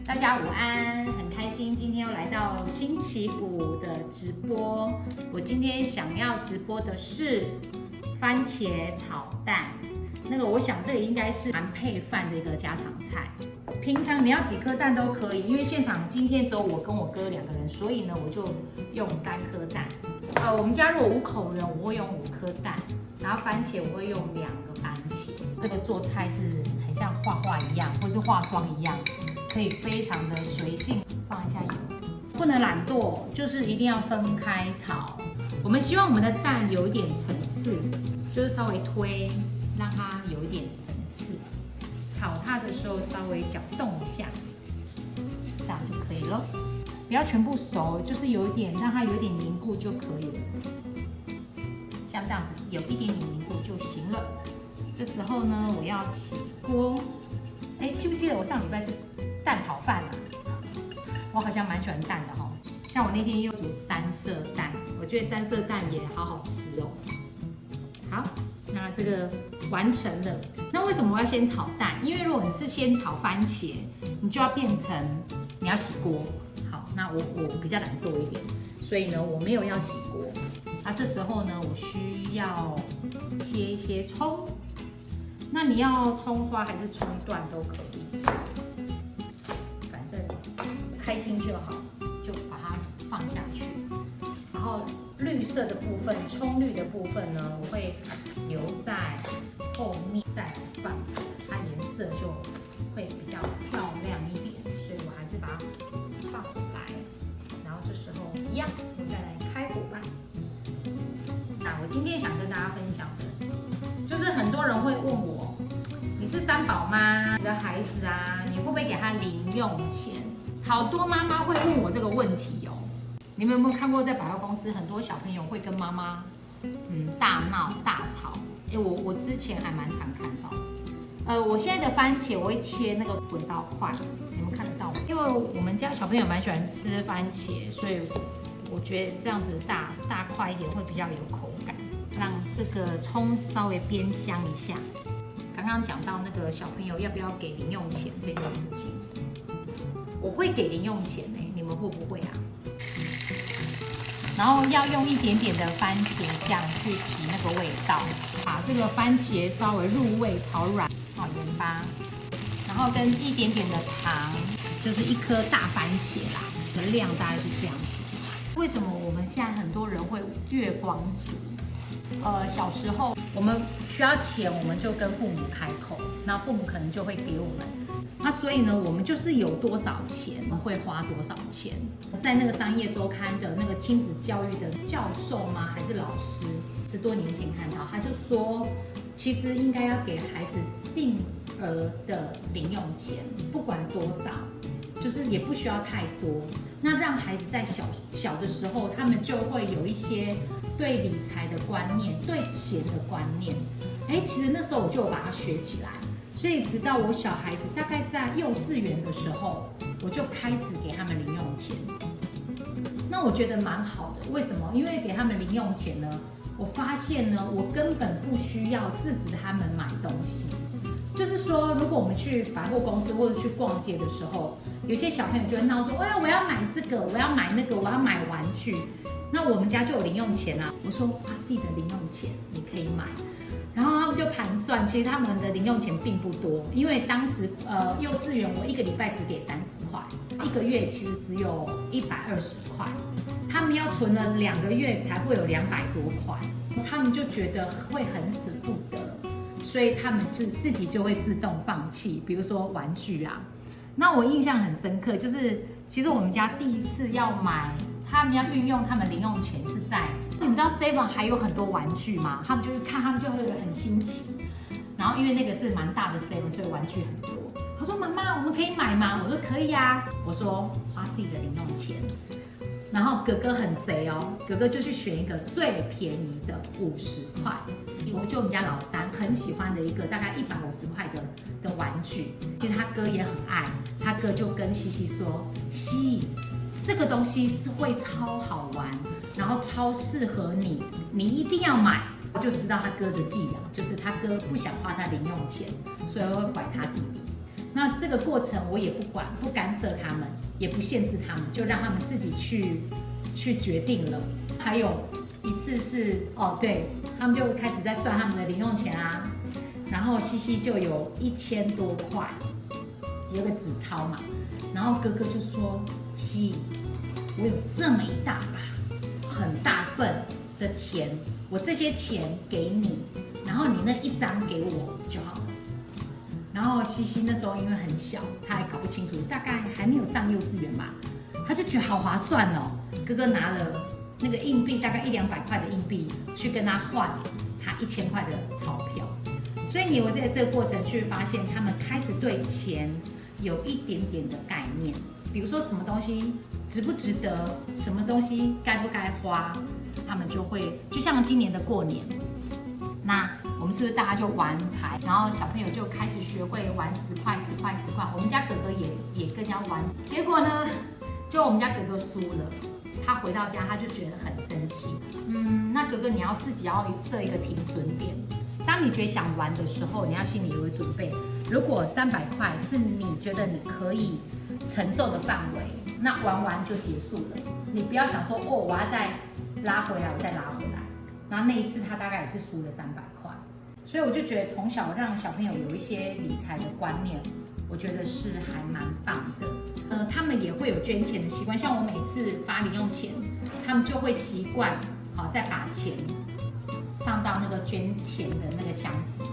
大家午安，很开心今天要来到星期五的直播。我今天想要直播的是番茄炒蛋，我想这个应该是蛮配饭的一个家常菜。平常你要几颗蛋都可以，因为现场今天只有我跟我哥2个人，所以呢我就用3颗蛋。我们家如果5口人，我会用5颗蛋，然后番茄我会用2个番茄。这个做菜是很像画画一样，或是化妆一样。可以非常的随性，放一下油，不能懒惰，就是一定要分开炒。我们希望我们的蛋有一点层次，就是稍微推，让它有一点层次。炒它的时候稍微搅动一下，这样就可以了。不要全部熟，就是有一点让它有一点凝固就可以了。像这样子有一点点凝固就行了。这时候呢，我要起锅。记不记得我上礼拜是蛋炒饭啊？我好像蛮喜欢蛋的哈。像我那天又煮3色蛋，我觉得3色蛋也好好吃哦。好，那这个完成了。那为什么我要先炒蛋？因为如果你是先炒番茄，你就要变成你要洗锅。好，那我比较懒惰一点，所以呢我没有要洗锅。那这时候呢，我需要切一些葱。那你要葱花还是葱段都可以，反正开心就好，就把它放下去。然后绿色的部分，葱绿的部分呢，我会留在后面再来放，它颜色就会比较漂亮一点，所以我还是把它放回来。然后这时候一样，我再来开火吧。那我今天想跟大家分享的，就是很多人会问我。你是3宝妈，你的孩子啊，你会不会给他零用钱？好多妈妈会问我这个问题哦。你们有没有看过在百货公司，很多小朋友会跟妈妈大闹大吵？我之前还蛮常看到。我现在的番茄我会切那个滚刀块，你们看得到吗？因为我们家小朋友蛮喜欢吃番茄，所以我觉得这样子大块一点会比较有口感，让这个葱稍微煸香一下。刚刚讲到那个小朋友要不要给零用钱这件事情，我会给零用钱你们会不会啊？然后要用一点点的番茄酱去提那个味道，把这个番茄稍微入味炒软，盐巴，然后跟一点点的糖，就是1颗大番茄啦，的量大概是这样子。为什么我们现在很多人会月光族？小时候我们需要钱，我们就跟父母开口，那父母可能就会给我们。那所以呢，我们就是有多少钱，我们会花多少钱。在那个商业周刊的那个亲子教育的教授吗？还是老师？10多年前看到，他就说，其实应该要给孩子定额的零用钱，不管多少。就是也不需要太多，那让孩子在小的时候，他们就会有一些对理财的观念，对钱的观念。其实那时候我就把它学起来，所以直到我小孩子大概在幼稚园的时候，我就开始给他们零用钱。那我觉得蛮好的，为什么？因为给他们零用钱呢，我发现呢，我根本不需要制止他们买东西。就是说，如果我们去百货公司或者去逛街的时候，有些小朋友就会闹说：“我要买这个，我要买那个，我要买玩具。”那我们家就有零用钱啊。我说：“花自己的零用钱，你可以买。”然后他们就盘算，其实他们的零用钱并不多，因为当时幼稚园我1个礼拜只给30块，1个月其实只有120块，他们要存了2个月才会有200多块，他们就觉得会很舍不得。所以他们自己就会自动放弃，比如说玩具啊。那我印象很深刻，就是其实我们家第一次要买，他们要运用他们零用钱是在，你知道 Seven 还有很多玩具吗？他们就是看，他们就会很新奇。然后因为那个是蛮大的 Seven， 所以玩具很多。他说：“妈妈，我们可以买吗？”我说：“可以啊。”我说：“花自己的零用钱。”然后哥哥很贼哦，哥哥就去选一个最便宜的50块。就我们家老3很喜欢的一个大概150块的玩具，其实他哥也很爱，他哥就跟西西说：“西，这个东西是会超好玩，然后超适合你，你一定要买。”我就知道他哥的伎俩，就是他哥不想花他零用钱，所以会拐他弟弟。那这个过程我也不管，不干涉他们，也不限制他们，就让他们自己去决定了。还有一次是对，他们就开始在算他们的零用钱啊，然后西西就有1000多块，有个纸钞嘛，然后哥哥就说：“西，我有这么一大把很大份的钱，我这些钱给你，然后你那一张给我就好了。”然后西西那时候因为很小，他还搞不清楚，大概还没有上幼稚园吧，他就觉得好划算哦。哥哥拿了那个硬币，大概100-200块的硬币，去跟他换他1000块的钞票。所以你有在这个过程去发现，他们开始对钱有一点点的概念，比如说什么东西值不值得，什么东西该不该花，他们就会，就像今年的过年，那我们是不是大家就玩牌，然后小朋友就开始学会玩10块、10块、10块。我们家哥哥也跟人家玩，结果呢，就我们家哥哥输了，他回到家他就觉得很生气。那哥哥你要自己要设一个停损点，当你觉得想玩的时候，你要心里有个准备。如果300块是你觉得你可以承受的范围，那玩完就结束了。你不要想说我要再拉回来，我再拉回来。然后那一次他大概也是输了300块。所以我就觉得从小让小朋友有一些理财的观念，我觉得是还蛮棒的。他们也会有捐钱的习惯，像我每次发零用钱，他们就会习惯再把钱放到那个捐钱的那个箱子，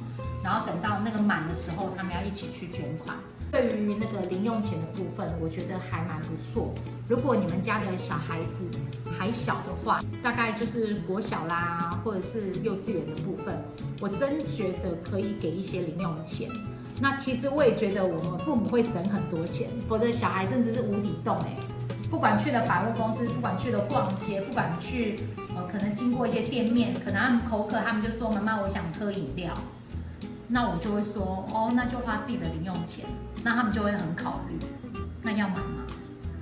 然后等到那个满的时候，他们要一起去捐款。对于那个零用钱的部分，我觉得还蛮不错。如果你们家的小孩子还小的话，大概就是国小啦，或者是幼稚园的部分，我真觉得可以给一些零用钱。那其实我也觉得我们父母会省很多钱，否则小孩真的是无底洞不管去了百货公司，不管去了逛街，不管去可能经过一些店面，可能他们口渴，他们就说妈妈我想喝饮料，那我就会说那就花自己的零用钱，那他们就会很考虑，那要买吗？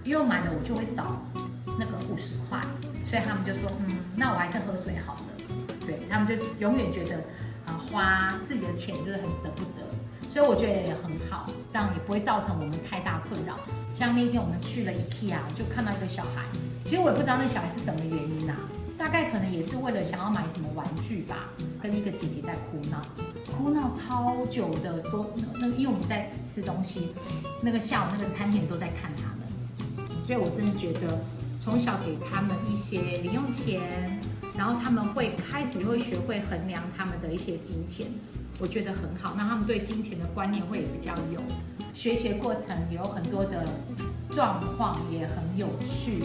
因为买了我就会少那个50块，所以他们就说那我还是喝水好了。对，他们就永远觉得花自己的钱就是很舍不得。所以我觉得也很好，这样也不会造成我们太大困扰。像那天我们去了 IKEA， 就看到一个小孩，其实我也不知道那小孩是什么原因大概可能也是为了想要买什么玩具吧，跟一个姐姐在哭闹超久的，说因为我们在吃东西，那个下午那个餐厅都在看他们，所以我真的觉得从小给他们一些零用钱，然后他们会开始会学会衡量他们的一些金钱。我觉得很好，那他们对金钱的观念会比较有，学习过程也有很多的状况，也很有趣。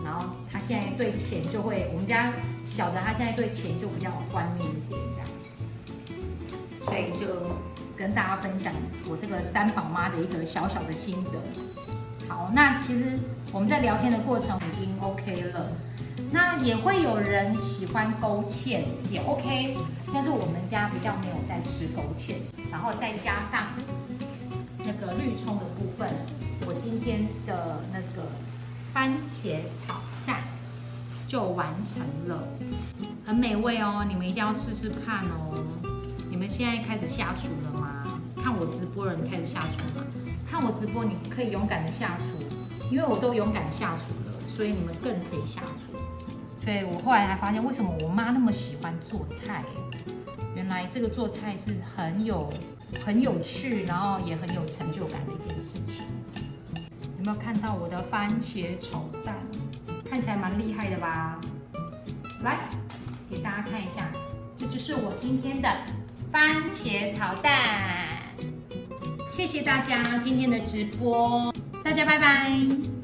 然后他现在对钱就会，我们家小的他现在对钱就比较有观念一点这样，所以就跟大家分享我这个3宝妈的一个小小的心得。好，那其实我们在聊天的过程已经 OK 了。那也会有人喜欢勾芡，也 OK， 但是我们家比较没有在吃勾芡，然后再加上那个绿葱的部分，我今天的那个番茄炒蛋就完成了，很美味哦，你们一定要试试看哦。你们现在开始下厨了吗？看我直播的人开始下厨吗？看我直播你可以勇敢的下厨，因为我都勇敢下厨了，所以你们更可以下厨。所以我后来才发现，为什么我妈那么喜欢做菜？原来这个做菜是很有趣，然后也很有成就感的一件事情。有没有看到我的番茄炒蛋？看起来蛮厉害的吧？来，给大家看一下，这就是我今天的番茄炒蛋。谢谢大家今天的直播，大家拜拜。